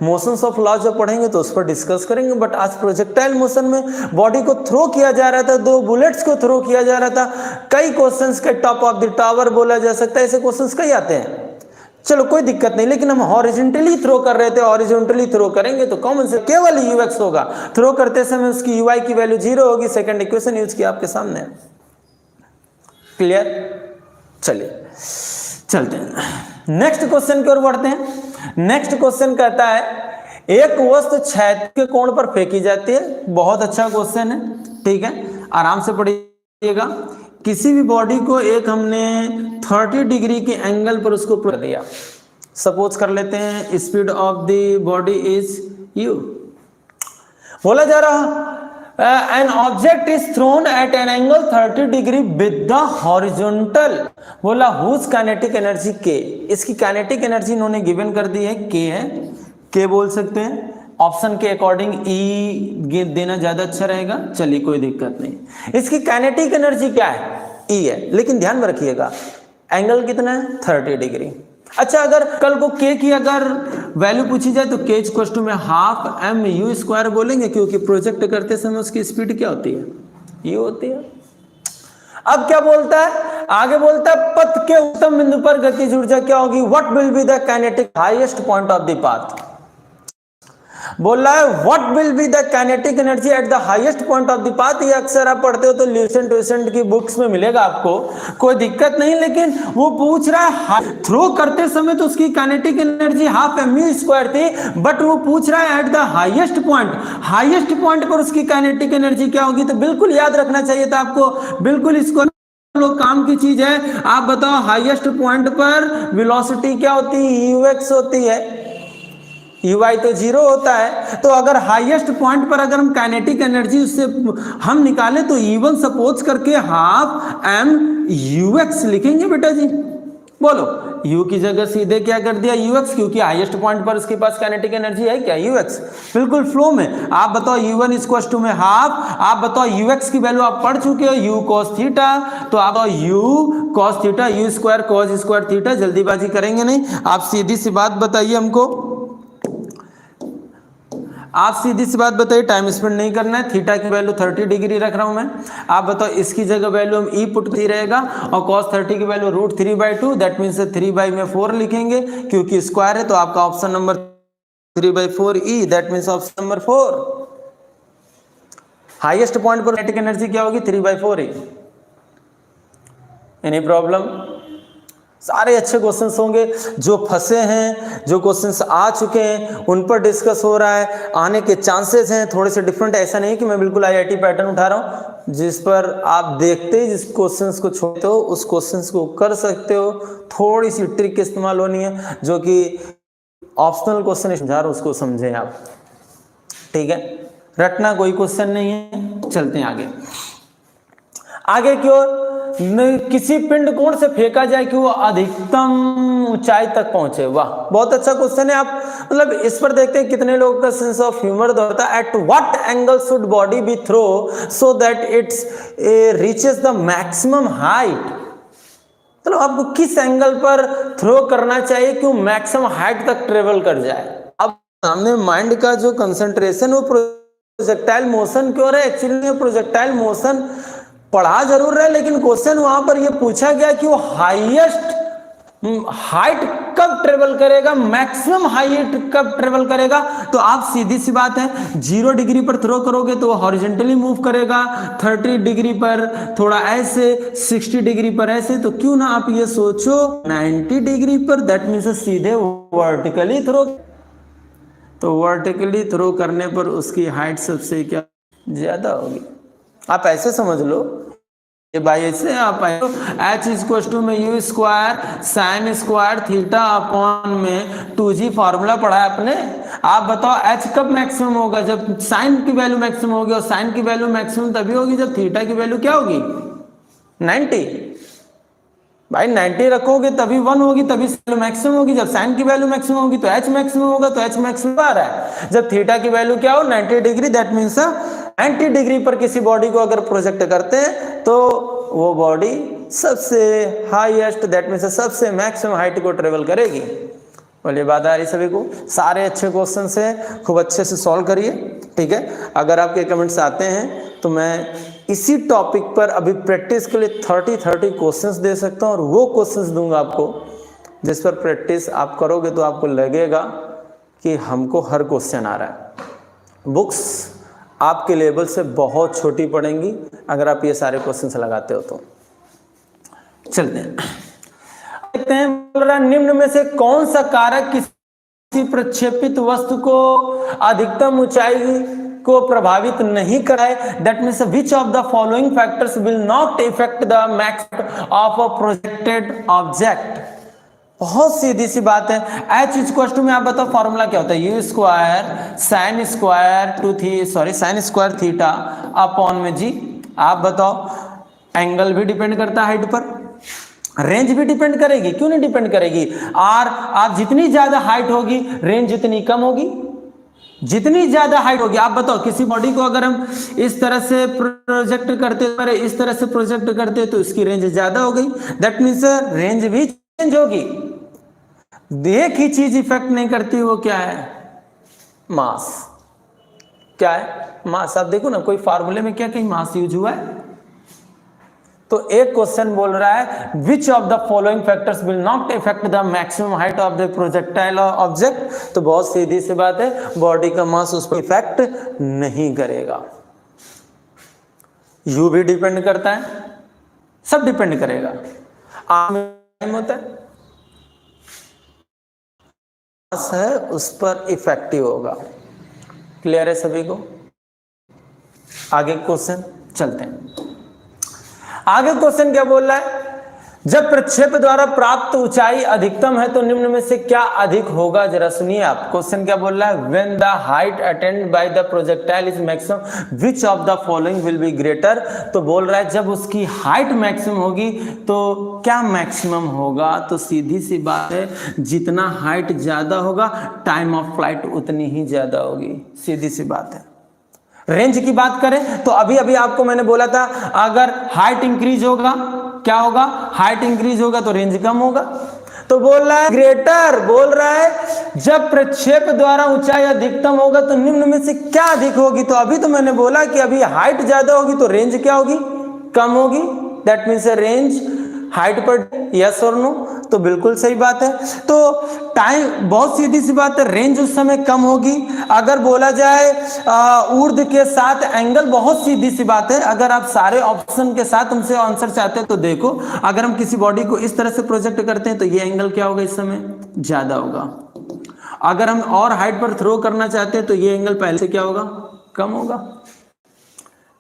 मोशंस ऑफ लॉ जब पढ़ेंगे तो उस पर डिस्कस करेंगे, बट आज प्रोजेक्टाइल मोशन में बॉडी को थ्रो किया जा रहा था, दो बुलेट्स को थ्रो किया जा रहा था। कई क्वेश्चंस के टॉप ऑफ द टावर बोला जा सकता है, ऐसे क्वेश्चंस कई आते हैं। चलो कोई दिक्कत नहीं, लेकिन हम हॉरिजॉन्टली थ्रो कर रहे थे, हॉरिजॉन्टली थ्रो करेंगे तो कॉमन से केवल UX होगा। थ्रो करते समय उसकी UI की वैल्यू 0 होगी। सेकंड इक्वेशन यूज किया आपके सामने, क्लियर? चलिए चलते हैं नेक्स्ट क्वेश्चन की ओर बढ़ते हैं। नेक्स्ट क्वेश्चन कहता है एक वस्तु क्षैतिज के कोण पर फेंकी जाती है। बहुत अच्छा क्वेश्चन है, ठीक है, आराम से पढ़िएगा। किसी भी बॉडी को एक हमने 30 डिग्री के एंगल पर उसको कर दिया। सपोज कर लेते हैं speed of the body is u। बोला जा रहा an object is thrown at an angle 30 degree with the horizontal। बोला whose kinetic energy k। इसकी kinetic energy इन्होंने गिवन कर दी है, k है, k बोल सकते हैं। ऑप्शन के अकॉर्डिंग ई देना ज्यादा अच्छा रहेगा। चलिए कोई दिक्कत नहीं। इसकी काइनेटिक एनर्जी क्या है? ई है, लेकिन ध्यान में रखिएगा एंगल कितना है? 30 डिग्री। अच्छा, अगर कल को के की अगर वैल्यू पूछी जाए तो के इक्वल टू में हाफ एम यू स्क्वायर बोलेंगे, क्योंकि प्रोजेक्ट करते समय उसकी स्पीड क्या होती है? यू होती है। अब क्या बोलता है? आगे बोलता है पथ के उत्तम बिंदु पर गतिज ऊर्जा क्या होगी? What will be the kinetic highest point of the path. बोल रहा है what will be the kinetic energy at the highest point of the path. ये अक्सर आप पढ़ते हो तो ल्यूसेंट ट्यूसेंट की बुक्स में मिलेगा आपको, कोई दिक्कत नहीं। लेकिन वो पूछ रहा है थ्रो करते समय तो उसकी kinetic energy half m u square थी, बट वो पूछ रहा है एट द हाईएस्ट पॉइंट पर उसकी काइनेटिक एनर्जी क्या होगी। तो बिल्कुल याद रखना चाहिए था आपको, बिल्कुल इसको लोग काम की चीज है। आप बताओ हाईएस्ट पॉइंट पर वेलोसिटी क्या होती है? यूएक्स होती है, यूआई तो 0 होता है। तो अगर हाईएस्ट पॉइंट पर अगर हम काइनेटिक एनर्जी उससे हम निकालें तो इवन सपोज करके हाफ एम यूएक्स लिखेंगे बेटा जी। बोलो, u की जगह सीधे क्या कर दिया? ux, क्योंकि हाईएस्ट पॉइंट पर उसके पास काइनेटिक एनर्जी है क्या? ux। बिल्कुल फ्लो में। आप बताओ u1 इक्वल टू में हाफ। आप बताओ ux की वैल्यू आप पढ़ चुके हो, u cos थीटा। तो आप बताओ u cos theta, u square cos square theta. जल्दीबाजी करेंगे नहीं, आप सीधी सी बात बताइए हमको, आप सीधी सी बात बताइए, टाइम स्पेंड नहीं करना है। थीटा की वैल्यू 30 डिग्री रख रहा हूं मैं। आप बताओ इसकी जगह वैल्यू हम ई पुट ही रहेगा, और cos 30 की वैल्यू √3/2, दैट मीन्स 3/4 लिखेंगे, क्योंकि स्क्वायर है। तो आपका option number 3/4 E, that means option number 4। Highest point पर काइनेटिक एनर्जी क्या होगी? 3/4 ई। Any problem? सारे अच्छे क्वेश्चंस होंगे। जो फंसे हैं, जो क्वेश्चंस आ चुके हैं, उन पर डिस्कस हो रहा है। आने के चांसेस हैं थोड़े से डिफरेंट। ऐसा नहीं कि मैं बिल्कुल आईआईटी पैटर्न उठा रहा हूं, जिस पर आप देखते ही जिस क्वेश्चंस को छोड़ते हो उस क्वेश्चंस को कर सकते हो। थोड़ी सी ट्रिक की इस्तेमाल होनी है, जो कि ऑप्शनल क्वेश्चन समझा रहा हूं उसको समझें आप, ठीक है? रटना कोई क्वेश्चन नहीं है। चलते हैं आगे की ओर। किसी पिंड कोण से फेंका जाए कि वो अधिकतम ऊंचाई तक पहुंचे। वाह, बहुत अच्छा क्वेश्चन है। आप मतलब इस पर देखते हैं कितने लोगों का सेंस ऑफ ह्यूमर दौड़ता है। At what angle should body be throw so that its reaches the maximum height. मतलब आपको किस एंगल पर थ्रो करना चाहिए कि वो मैक्सिमम हाइट तक ट्रेवल कर जाए। अब सामने माइंड का जो कंसंट्रेशन वो प्रोजेक्टाइल मोशन की ओर है। एक्चुअली प्रोजेक्टाइल मोशन पढ़ा जरूर रहे, लेकिन क्वेश्चन वहां पर यह पूछा गया कि वो हाईएस्ट हाइट कब ट्रेवल करेगा, मैक्सिमम हाइट कब ट्रेवल करेगा। तो आप सीधी सी बात है 0 डिग्री पर थ्रो करोगे तो वो हॉरिजॉन्टली मूव करेगा, 30 डिग्री पर थोड़ा ऐसे, 60 डिग्री पर ऐसे। तो क्यों ना आप ये सोचो 90 डिग्री पर, दैट मीन्स सीधे वर्टिकली थ्रो। तो वर्टिकली थ्रो करने पर उसकी हाइट सबसे क्या ज्यादा होगी। आप ऐसे समझ लो, ये भाई ऐसे आप h इक्वल टू में you square sine square theta upon में 2g फॉर्मूला पढ़ा है आपने। आप बताओ h कब मैक्सिमम होगा? जब साइन की वैल्यू मैक्सिमम होगी, और साइन की वैल्यू मैक्सिमम तभी होगी जब थीटा की वैल्यू क्या होगी? 90। भाई 90 रखोगे तभी 1 होगी, तभी मैक्सिमम होगी। जब साइन की वैल्यू मैक्सिमम होगी तो h मैक्सिमम होगा, तो h मैक्सिमम आ रहा है। जब थीटा की वैल्यू क्या हो 90 डिग्री, दैट मीन्स 90 डिग्री पर किसी बॉडी को अगर प्रोजेक्ट करते हैं तो वो बॉडी सबसे हाईएस्ट, दैट मीन्स सबसे मैक्सिमम हाइट को ट्रेवल करेगी। बोलिए बात आ रही सभी को? सारे अच्छे क्वेश्चन से खूब अच्छे से सॉल्व करिए, ठीक है? अगर आपके कमेंट्स आते हैं तो मैं इसी टॉपिक पर अभी प्रैक्टिस के लिए 30 क्वेश्चंस दे सकता हूं, और वो क्वेश्चंस दूंगा आपको जिस पर प्रैक्टिस आप करोगे तो आपको लगेगा कि हमको हर क्वेश्चन आ रहा है। बुक्स आपके लेवल से बहुत छोटी पड़ेंगी अगर आप ये सारे क्वेश्चंस लगाते हो तो। चलते हैं, देखते हैं। बोल रहा निम्न में से कौन सा कारक किसी प्रक्षेपित वस्तु को अधिकतम ऊंचाई को प्रभावित नहीं कराए। That means which of the following factors will not effect the max of a projected object. बहुत सीधी सी बात है। h इक्वल टू में आप बताओ फॉर्मूला क्या होता है? You square sine square theta upon में जी। आप बताओ एंगल भी डिपेंड करता है हाइट पर, रेंज भी डिपेंड करेगी, क्यों नहीं डिपेंड करेगी? और आप जितनी ज्यादा हाइट होगी रेंज जितनी कम होगी। जितनी ज्यादा हाइट होगी, आप बताओ किसी बॉडी को अगर हम इस तरह से प्रोजेक्ट करते, इस तरह से प्रोजेक्ट करते तो इसकी रेंज ज्यादा हो गई, दैट मीन्स रेंज भी चेंज होगी। एक ही चीज इफेक्ट नहीं करती, वो क्या है? मास। क्या है? मास। आप देखो ना, कोई फार्मूले में क्या कहीं मास यूज हुआ है? तो एक क्वेश्चन बोल रहा है which of the following factors will not effect the maximum height of the projectile object. तो बहुत सीधी सी बात है, बॉडी का मास उस पर इफेक्ट नहीं करेगा। यू भी डिपेंड करता है, सब डिपेंड करेगा। टाइम होता है, मास है उस पर इफेक्टिव होगा। क्लियर है सभी को? आगे क्वेश्चन चलते हैं। आगे क्वेश्चन क्या बोल रहा है? जब प्रक्षेप द्वारा प्राप्त ऊंचाई अधिकतम है तो निम्न में से क्या अधिक होगा? जरा सुनिए आप, क्वेश्चन क्या बोल रहा है? When the height attend by the projectile is maximum which of the following will be greater. तो बोल रहा है जब उसकी हाइट मैक्सिमम होगी तो क्या मैक्सिमम होगा? तो सीधी सी बात है, जितना हाइट ज्यादा होगा टाइम ऑफ फ्लाइट उतनी ही ज्यादा होगी। सीधी सी बात है। रेंज की बात करें तो अभी अभी आपको मैंने बोला था, अगर हाइट इंक्रीज होगा क्या होगा? हाइट इंक्रीज होगा तो रेंज कम होगा। तो बोल रहा है ग्रेटर, बोल रहा है जब प्रक्षेप द्वारा ऊंचाई अधिकतम होगा तो निम्न में से क्या अधिक होगी। तो अभी तो मैंने बोला कि अभी हाइट ज्यादा होगी तो रेंज क्या होगी? कम होगी। दैट मीन्स रेंज हाइट पर, यस और नो? तो बिल्कुल सही बात है। तो टाइम, बहुत सीधी सी बात है, रेंज उस समय कम होगी। अगर बोला जाए ऊर्ध्व के साथ एंगल, बहुत सीधी सी बात है। अगर आप सारे ऑप्शन के साथ हमसे आंसर चाहते हैं तो देखो, अगर हम किसी बॉडी को इस तरह से प्रोजेक्ट करते हैं तो ये एंगल क्या होगा? इस समय ज्यादा होगा। अगर हम और हाइट पर थ्रो करना चाहते हैं तो ये एंगल पहले से क्या होगा? कम होगा।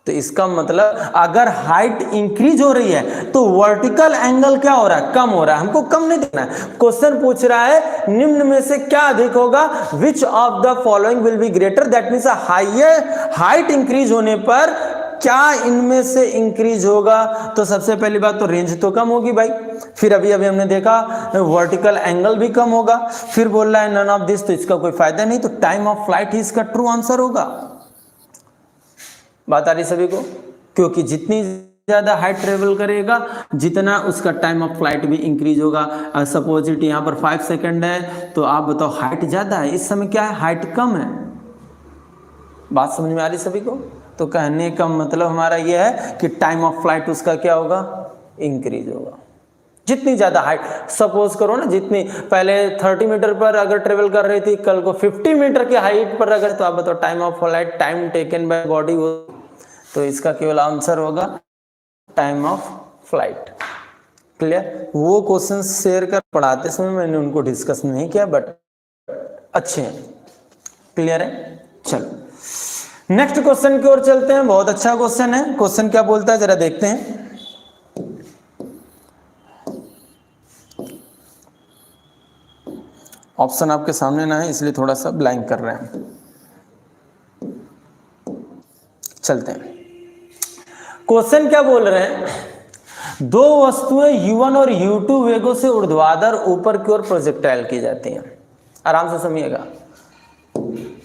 तो इसका मतलब अगर हाइट इंक्रीज हो रही है तो वर्टिकल एंगल क्या हो रहा है? कम हो रहा है। हमको कम नहीं देखना है। क्वेश्चन पूछ रहा है निम्न में से क्या अधिक होगा? Which of the following will be greater. That means higher height increase होने पर क्या इनमें से इंक्रीज होगा? तो सबसे पहली बात तो रेंज तो कम होगी भाई। फिर अभी अभी हमने देखा वर्टिकल एंगल भी कम होगा। फिर बोल रहा है नन ऑफ दिस, तो इसका कोई फायदा नहीं। तो टाइम ऑफ फ्लाइट ही इसका ट्रू आंसर होगा। बात आ रही सभी को? क्योंकि जितनी ज्यादा हाइट ट्रेवल करेगा जितना उसका टाइम ऑफ फ्लाइट भी इंक्रीज होगा। सपोज इट यहाँ पर 5 सेकंड है तो आप बताओ हाइट ज्यादा है, इस समय क्या है? हाइट कम है। बात समझ में आ रही सभी को? तो कहने का मतलब हमारा यह है कि टाइम ऑफ फ्लाइट उसका क्या होगा? इंक्रीज होगा। जितनी ज्यादा हाइट, सपोज करो ना, जितनी पहले 30 मीटर पर अगर ट्रेवल कर रही थी, कल को 50 मीटर की हाइट पर अगर, तो आप बताओ time of flight, time taken by body, तो इसका केवल आंसर होगा टाइम ऑफ फ्लाइट। क्लियर? वो क्वेश्चन शेयर कर पढ़ाते समय मैंने उनको डिस्कस नहीं किया, बट अच्छे हैं। क्लियर है? चलो नेक्स्ट क्वेश्चन की ओर चलते हैं। बहुत अच्छा क्वेश्चन है। क्वेश्चन क्या बोलता है जरा देखते हैं। ऑप्शन आपके सामने ना है इसलिए थोड़ा सा ब्लैंक कर रहे हैं। चलते हैं। क्वेश्चन क्या बोल रहे हैं? दो वस्तुएं u1 और u2 वेगों से ऊर्ध्वाधर ऊपर की ओर प्रोजेक्टाइल की जाती हैं। आराम से समझिएगा।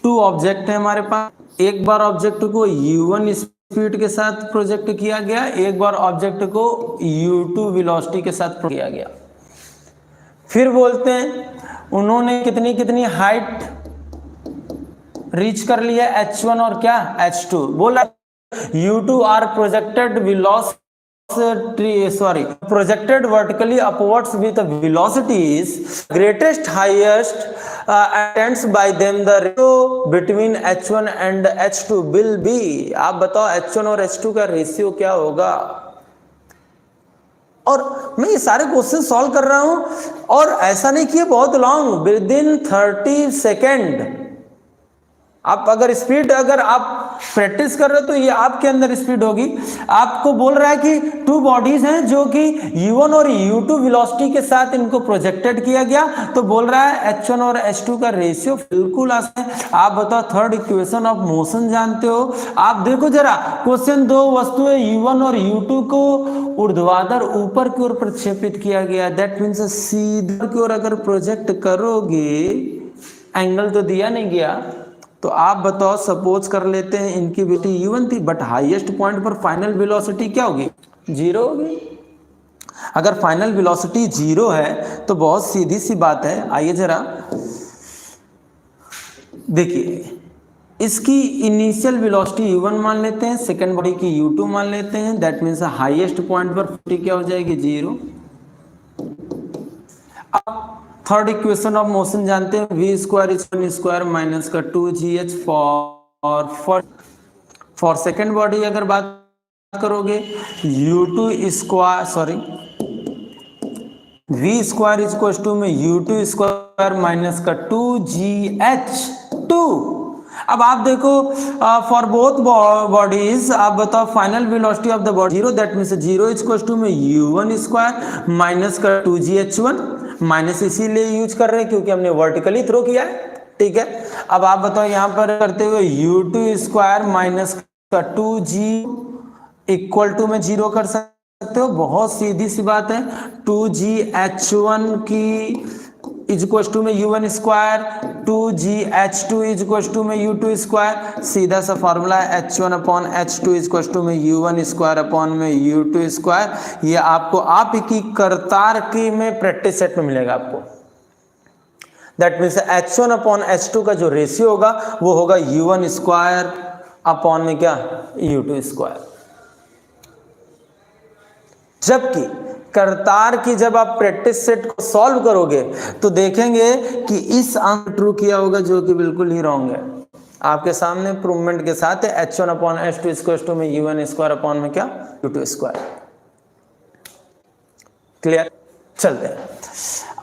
2 ऑब्जेक्ट है हमारे पास। एक बार ऑब्जेक्ट को u1 स्पीड के साथ प्रोजेक्ट किया गया, एक बार ऑब्जेक्ट को u2 वेलोसिटी के साथ किया गया। फिर बोलते हैं उन्होंने कितनी कितनी हाइट रीच कर लिया, h1 और क्या h2। बोला u2 are projected projected vertically upwards with the velocities greatest highest attempts by them, the ratio between h1 and h2 will be। आप बताओ h1 और h2 का रेशियो क्या होगा? और मैं ये सारे क्वेश्चन सॉल्व कर रहा हूं और ऐसा नहीं कि बहुत लॉन्ग, विद इन 30 सेकेंड। आप अगर स्पीड, अगर आप प्रैक्टिस कर रहे हो तो ये आपके अंदर स्पीड होगी। आपको बोल रहा है कि 2 बॉडीज हैं जो कि u1 और u2 वेलोसिटी के साथ इनको प्रोजेक्टेड किया गया। तो बोल रहा है h1 और h2 का रेशियो बिल्कुल आसान है। आप बताओ थर्ड इक्वेशन ऑफ मोशन जानते हो? आप देखो जरा क्वेश्चन, 2 वस्तुएं u1 और u2 को ऊर्ध्वाधर ऊपर की ओर प्रक्षेपित किया गया। दैट मीन्स सीधे की ओर अगर प्रोजेक्ट करोगे, एंगल तो दिया नहीं गया, तो आप बताओ, सपोज कर लेते हैं इनकी वेलोसिटी u1 थी, बट हाईएस्ट पॉइंट पर फाइनल वेलोसिटी क्या होगी, 0 होगी। अगर फाइनल वेलोसिटी 0 है तो बहुत सीधी सी बात है, आइए जरा देखिए, इसकी इनिशियल वेलोसिटी u1 मान लेते हैं, सेकेंड बॉडी की u2 मान लेते हैं, दैट मीन्स हाईएस्ट पॉइंट पर वेलोसिटी क्या हो जाएगी, 0। अब थर्ड इक्वेशन ऑफ मोशन जानते हैं, v square equal square minus का 2gh फॉर सेकेंड बॉडी अगर बात करोगे u2 square sorry v square equal to में u2 स्क्वायर माइनस का 2gh2। अब आप देखो फॉर बोथ बॉडीज आप बताओ final velocity of the body 0, that means 0 equal to में u1 स्क्वायर माइनस का 2gh1, माइनस इसीलिए यूज कर रहे हैं क्योंकि हमने वर्टिकली थ्रो किया है, ठीक है। अब आप बताओ यहाँ पर करते हुए u2 स्क्वायर माइनस का 2g इक्वल टू में 0 कर सकते हो, बहुत सीधी सी बात है। 2gh1 की इज इक्वल टू में u1 square, 2gh2 is equal to में u2 स्क्वायर, सीधा सा फॉर्मूला है h1 upon h2 is equal to में u1 स्क्वायर अपॉन में u2 स्क्वायर। ये आपको आप की करतार की में प्रैक्टिस सेट में मिलेगा आपको। That means h1 upon h2 का जो रेशियो होगा वो होगा u1 स्क्वायर अपॉन में क्या, u2 स्क्वायर। जबकि करतार की जब आप प्रैक्टिस सेट को सॉल्व करोगे तो देखेंगे कि इस आंसर ट्रू किया होगा जो कि बिल्कुल ही रॉन्ग है। आपके सामने प्रूवमेंट के साथ है h1 upon h2 equal to में u1 स्क्वायर अपॉन में क्या, u2 स्क्वायर। क्लियर, चलते हैं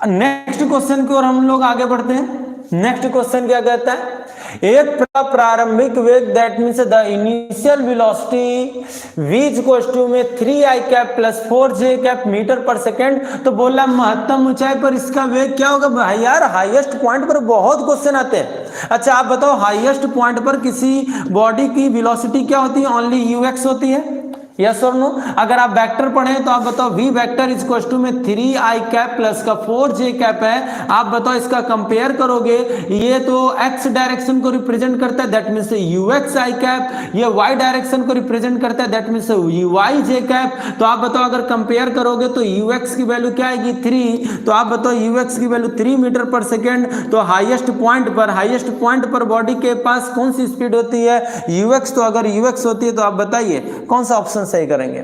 नेक्स्ट क्वेश्चन की ओर हम लोग आगे बढ़ते हैं। नेक्स्ट क्वेश्चन क्या कहता है, एक प्रारंभिक वेग that means the initial velocity v equal to में 3i cap plus 4j cap metre per second. तो बोला महत्तम ऊंचाई पर इसका वेग क्या होगा। भाई यार हाईएस्ट पॉइंट पर बहुत क्वेश्चन आते हैं। अच्छा आप बताओ हाईएस्ट पॉइंट पर किसी बॉडी की वेलोसिटी क्या होती है, ओनली ux होती है, यस और नो। अगर आप वेक्टर पढ़ें तो आप बताओ v vector is equal to में 3i कैप प्लस का 4j कैप है। आप बताओ इसका कंपेयर करोगे, ये तो x डायरेक्शन को रिप्रेजेंट करता है that means ux i cap, ये y डायरेक्शन को रिप्रेजेंट करता है that means uy j cap. तो आप बताओ अगर कंपेयर करोगे तो ux की वैल्यू क्या आएगी 3, तो आप बताओ ux की वैल्यू 3 मीटर पर सेकेंड। तो हाईएस्ट पॉइंट पर बॉडी के पास कौन सी स्पीड होती है, ux। तो अगर ux होती है तो आप बताइए कौन सा ऑप्शन सही करेंगे,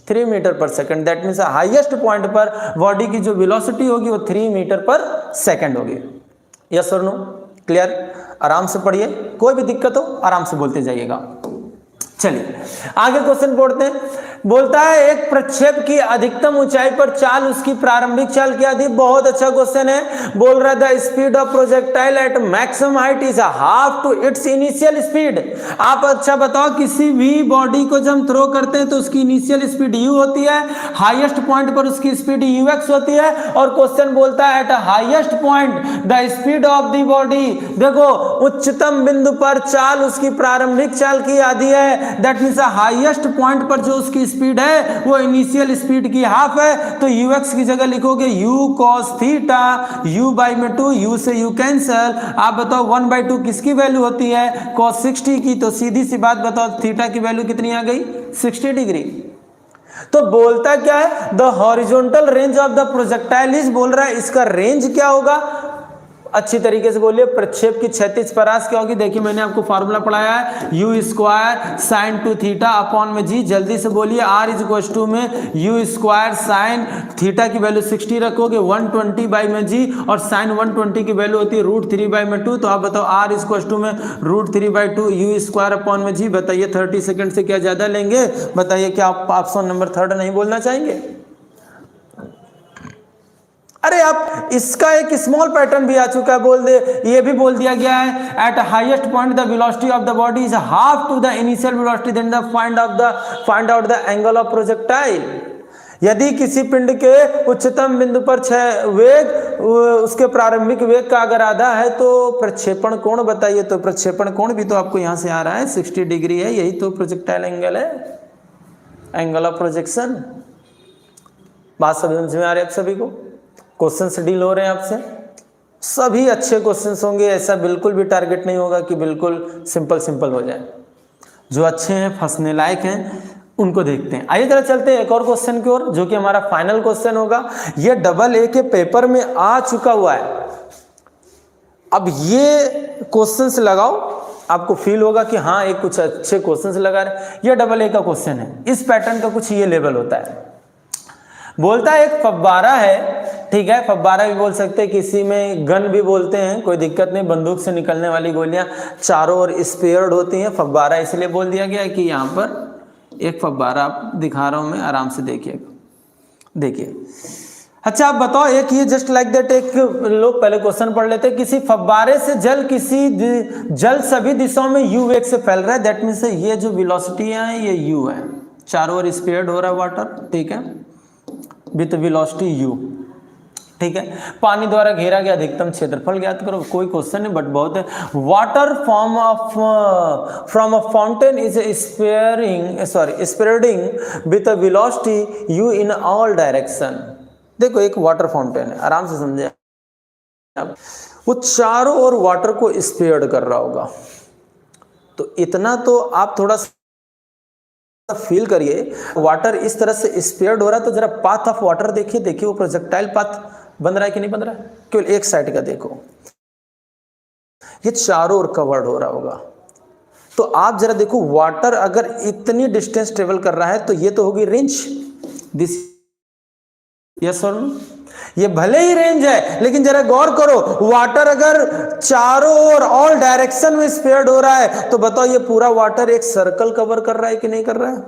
3 मीटर पर second. That means highest point पर बॉडी की जो वेलोसिटी होगी वो 3 मीटर पर सेकंड होगी, यस और नो। क्लियर, आराम से पढ़िए, कोई भी दिक्कत हो आराम से बोलते जाइएगा। चलिए आगे क्वेश्चन पढ़ते हैं। बोलता है एक प्रक्षेप की अधिकतम ऊंचाई पर चाल उसकी प्रारंभिक चाल क्या थी। बहुत अच्छा क्वेश्चन है। बोल रहा था speed of projectile at maximum height is half to its initial speed. आप अच्छा बताओ किसी भी बॉडी को जब हम थ्रो करते हैं तो उसकी इनिशियल स्पीड u होती है, हाईएस्ट पॉइंट पर उसकी स्पीड ux होती है। और क्वेश्चन बोलता है at highest point the speed of the body. देखो उच्चतम बिंदु पर चाल उसकी प्रारंभिक चाल की आधी है, दैट मींस हाईएस्ट पॉइंट पर जो उसकी स्पीड है वो इनिशियल स्पीड की हाफ है। तो ux की जगह लिखोगे u cos theta, u by में 2, u से u कैंसल। आप बताओ 1/2 किसकी वैल्यू होती है, cos 60 की। तो सीधी सी बात बताओ थीटा की वैल्यू कितनी आ गई, 60 डिग्री। तो बोलता क्या है the horizontal range of the projectile is, बोल रहा है इसका रेंज क्या होगा। अच्छी तरीके से बोलिए प्रक्षेप की क्षैतिज परास क्या होगी। देखिए मैंने आपको फॉर्मूला पढ़ाया है u square sine 2 theta upon में g। जल्दी से बोलिए r इज इक्वल टू में u स्क्वायर साइन थीटा की वैल्यू 60 रखोगे 120 बाई में g, और साइन 120 की वैल्यू होती है √3 बाई में 2। तो आप बताओ r इज इक्वल टू में √3 बाई 2 u स्क्वायर अपॉन में g। बताइए 30 सेकंड से क्या ज्यादा लेंगे, बताइए क्या आप ऑप्शन नंबर 3 नहीं बोलना चाहेंगे। अरे आप इसका एक स्मॉल पैटर्न भी आ चुका है, बोल दे ये भी बोल दिया गया है at highest point the velocity of the body is half to the initial velocity then the find out the angle of projectile. यदि किसी पिंड के उच्चतम बिंदु पर वेग उसके प्रारंभिक वेग का अगर आधा है तो प्रक्षेपण कोण बताइए। तो प्रक्षेपण कोण भी तो आपको यहां से आ रहा है 60 डिग्री है, यही तो प्रोजेक्टाइल एंगल है, एंगल ऑफ प्रोजेक्शन। बात समझ में आ रही है आप सभी को, क्वेश्चन से डील हो रहे हैं आपसे। सभी अच्छे क्वेश्चंस होंगे, ऐसा बिल्कुल भी टारगेट नहीं होगा कि बिल्कुल सिंपल सिंपल हो जाए। जो अच्छे हैं, फंसने लायक हैं, उनको देखते हैं। आइए जरा चलते हैं एक और क्वेश्चन की ओर, जो कि हमारा फाइनल क्वेश्चन होगा। ये AA के पेपर में आ चुका हुआ है। अब ये क्वेश्चंस लगाओ, आपको फील होगा कि हाँ एक कुछ अच्छे क्वेश्चंस लगा रहे। ये AA का क्वेश्चन है, इस पैटर्न का कुछ ये लेवल होता है। बोलता है एक फव्वारा है, ठीक है, फव्वारा भी बोल सकते हैं, किसी में गन भी बोलते हैं, कोई दिक्कत नहीं। बंदूक से निकलने वाली गोलियां चारों ओर स्पेयर्ड होती हैं। फव्वारा इसलिए बोल दिया गया है कि यहाँ पर एक फव्वारा दिखा रहा हूं मैं, आराम से देखिएगा, देखिए। अच्छा आप बताओ, एक ये जस्ट लाइक दैट, एक लोग पहले क्वेश्चन पढ़ लेते हैं। किसी फव्वारे से जल सभी दिशाओं में u वेग से फैल रहा है। दैट मीन्स ये जो वेलोसिटी है ये u है, चारों ओर स्पेयर्ड हो रहा है वाटर, ठीक है, विथ वेलोसिटी u, ठीक है। पानी द्वारा घेरा गया अधिकतम क्षेत्रफल ज्ञात करो। कोई क्वेश्चन नहीं बट बहुत है। Water from a fountain is spreading with a velocity u in all direction. देखो एक वाटर फाउंटेन है, आराम से समझे आप, वो चारों ओर वाटर को स्प्रेड कर रहा होगा। तो इतना तो आप थोड़ा सा फील करिए, वाटर इस तरह से स्प्रेड हो रहा है, तो जरा पाथ ऑफ वाटर देखिए, देखिए वो प्रोजेक्टाइल पाथ बन रहा है कि नहीं बन रहा है। केवल एक साइड का देखो, ये चारों ओर कवर्ड हो रहा होगा। तो आप जरा देखो, वाटर अगर इतनी डिस्टेंस ट्रेवल कर रहा है तो ये तो होगी रेंज, दिस, यस और नो। ये भले ही रेंज है, लेकिन जरा गौर करो, वाटर अगर चारों ओर ऑल डायरेक्शन में स्प्रेड हो रहा है, तो बताओ ये पूरा वाटर एक सर्कल कवर कर रहा है कि नहीं कर रहा है।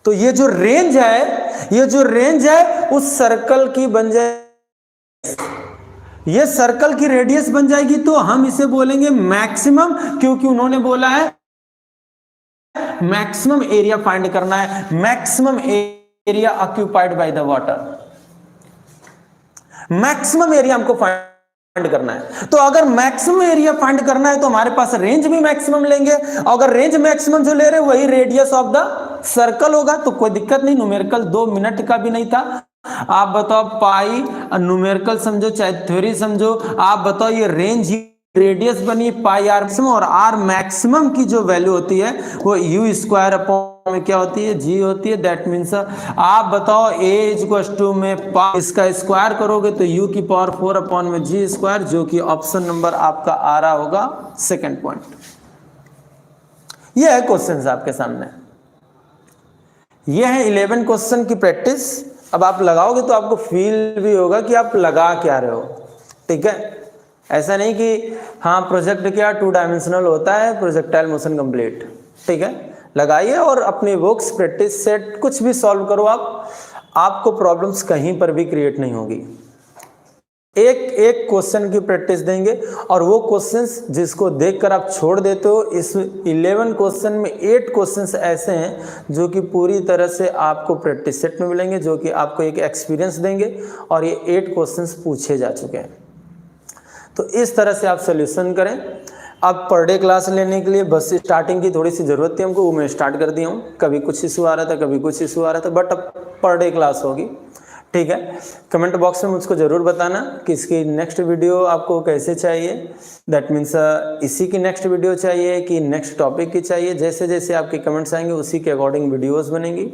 तो ये जो रेंज है, ये जो रेंज है उस सर्कल की बन जाए, ये सर्कल की रेडियस बन जाएगी। तो हम इसे बोलेंगे मैक्सिमम, क्योंकि उन्होंने बोला है मैक्सिमम एरिया फाइंड करना है, maximum area occupied by the water, maximum area हमको फाइंड करना है। तो अगर मैक्सिमम एरिया फाइंड करना है तो हमारे पास रेंज भी मैक्सिमम लेंगे। अगर रेंज मैक्सिमम जो ले रहे वही रेडियस ऑफ द सर्कल होगा, तो कोई दिक्कत नहीं। न्यूमेरिकल 2 मिनट का भी नहीं था। आप बताओ, पाई न्यूमेरिकल समझो चाहे थ्योरी समझो, आप बताओ ये रेंज रेडियस बनी पाई आर मैक्सिमम, और आर मैक्सिमम की जो वैल्यू होती है वो यू स्क्वायर अपॉन में क्या होती है, जी होती है। दैट मीन्स आप बताओ a इक्वल्स टू में इसका स्क्वायर करोगे तो u की पावर 4 अपॉन में जी स्क्वायर, जो कि ऑप्शन नंबर आपका आ रहा होगा सेकंड पॉइंट। ये है क्वेश्चन आपके सामने, ये है 11 क्वेश्चन की प्रैक्टिस। अब आप लगाओगे तो आपको फील भी होगा कि आप लगा क्या रहे हो, ठीक है। ऐसा नहीं कि हाँ प्रोजेक्ट क्या 2 डायमेंशनल होता है, प्रोजेक्टाइल मोशन कंप्लीट, ठीक है। लगाइए और अपनी बुक्स प्रैक्टिस सेट कुछ भी सॉल्व करो आप, आपको प्रॉब्लम्स कहीं पर भी क्रिएट नहीं होगी। एक एक क्वेश्चन की प्रैक्टिस देंगे, और वो क्वेश्चंस जिसको देखकर आप छोड़ देते हो, इस 11 क्वेश्चन में 8 क्वेश्चंस ऐसे हैं जो कि पूरी तरह से आपको प्रैक्टिस सेट में मिलेंगे, जो कि आपको एक एक्सपीरियंस देंगे, और ये 8 क्वेश्चंस पूछे जा चुके हैं। तो इस तरह से आप सोल्यूशन करें। अब पर डे क्लास लेने के लिए बस स्टार्टिंग की थोड़ी सी ज़रूरत थी हमको, वो मैं स्टार्ट कर दिया हूँ। कभी कुछ इशू आ रहा था, कभी कुछ इशू आ रहा था, बट अब पर डे क्लास होगी, ठीक है। कमेंट बॉक्स में मुझको ज़रूर बताना कि इसकी नेक्स्ट वीडियो आपको कैसे चाहिए। दैट मीन्स इसी की नेक्स्ट वीडियो चाहिए कि नेक्स्ट टॉपिक की चाहिए। जैसे जैसे आपके कमेंट्स आएंगे उसी के अकॉर्डिंग वीडियोज़ बनेंगी।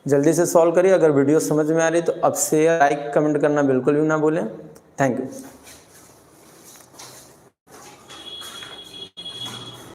जल्दी से सॉल्व करिए। अगर वीडियो समझ में आ रही तो अब शेयर लाइक कमेंट करना बिल्कुल भी ना भूलें। Thank you.